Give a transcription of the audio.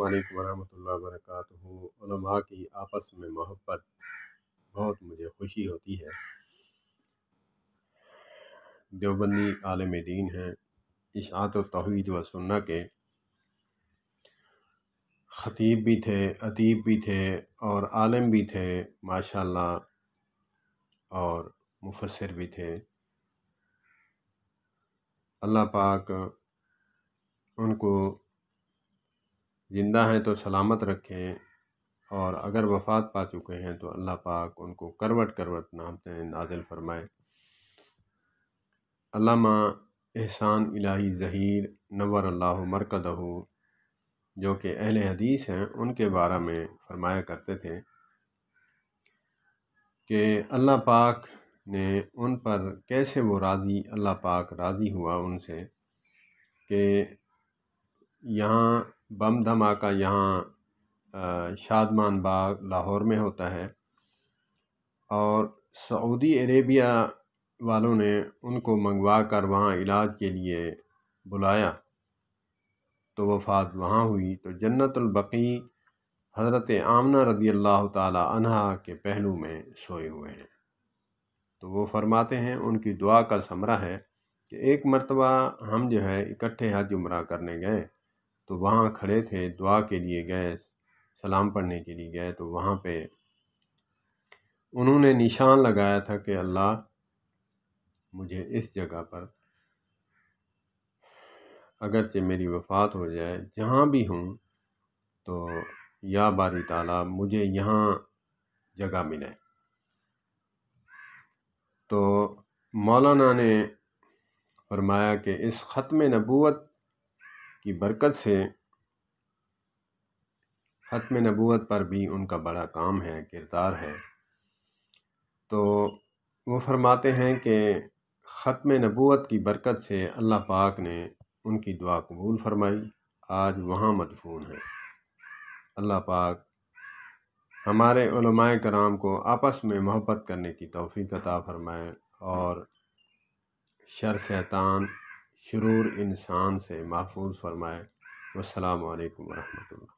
अस्सलाम वालेकुम वरहमतुल्लाहि वबरकातुहू। उलमा की आपस में मोहब्बत बहुत मुझे खुशी होती है। देवबंदी आलिम दीन हैं, इशाअत व तौहीद व सुन्ना के ख़तीब भी थे, अदीब भी थे और आलिम भी थे माशाअल्लाह, और मुफस्सिर भी थे। अल्लाह पाक उनको ज़िंदा हैं तो सलामत रखें, और अगर वफ़ात पा चुके हैं तो अल्लाह पाक उनको करवट करवट नामतें नाज़िल फरमाए। अल्लामा एहसान इलाही ज़हीर नव्वर अल्लाहु मरकदहू, जो कि अहले हदीस हैं, उनके बारे में फरमाया करते थे कि अल्लाह पाक ने उन पर कैसे वो अल्लाह पाक राज़ी हुआ उनसे कि यहाँ बम धमाका यहाँ शादमान बाग लाहौर में होता है, और सऊदी अरेबिया वालों ने उनको मंगवा कर वहाँ इलाज के लिए बुलाया तो वफ़ात वहाँ हुई। तो जन्नतुल बक़ी हज़रत आमना रज़ी अल्लाह ताला अन्हा के पहलू में सोए हुए हैं। तो वो फरमाते हैं उनकी दुआ का समरा है कि एक मरतबा हम जो है इकट्ठे हज उम्रा करने गए, तो वहाँ खड़े थे, दुआ के लिए गए, सलाम पढ़ने के लिए गए, तो वहाँ पे उन्होंने निशान लगाया था कि अल्लाह मुझे इस जगह पर अगरचे मेरी वफ़ात हो जाए, जहाँ भी हूँ, तो या बारी ताला मुझे यहाँ जगह मिले। तो मौलाना ने फरमाया कि इस ख़त्म नबूवत की बरकत से ख़त्म नबूवत पर भी उनका बड़ा काम है, किरदार है। तो वो फरमाते हैं कि ख़त्म नबूवत की बरकत से अल्लाह पाक ने उनकी दुआ कबूल फरमाई, आज वहाँ मदफून है। अल्लाह पाक हमारे उलमाए कराम को आपस में मोहब्बत करने की तौफ़ीक़ अता फ़रमाए, और शर शैतान शुरूर इंसान से महफूज फरमाए। वस्सलामु अलैकुम वरहमतुल्लाह।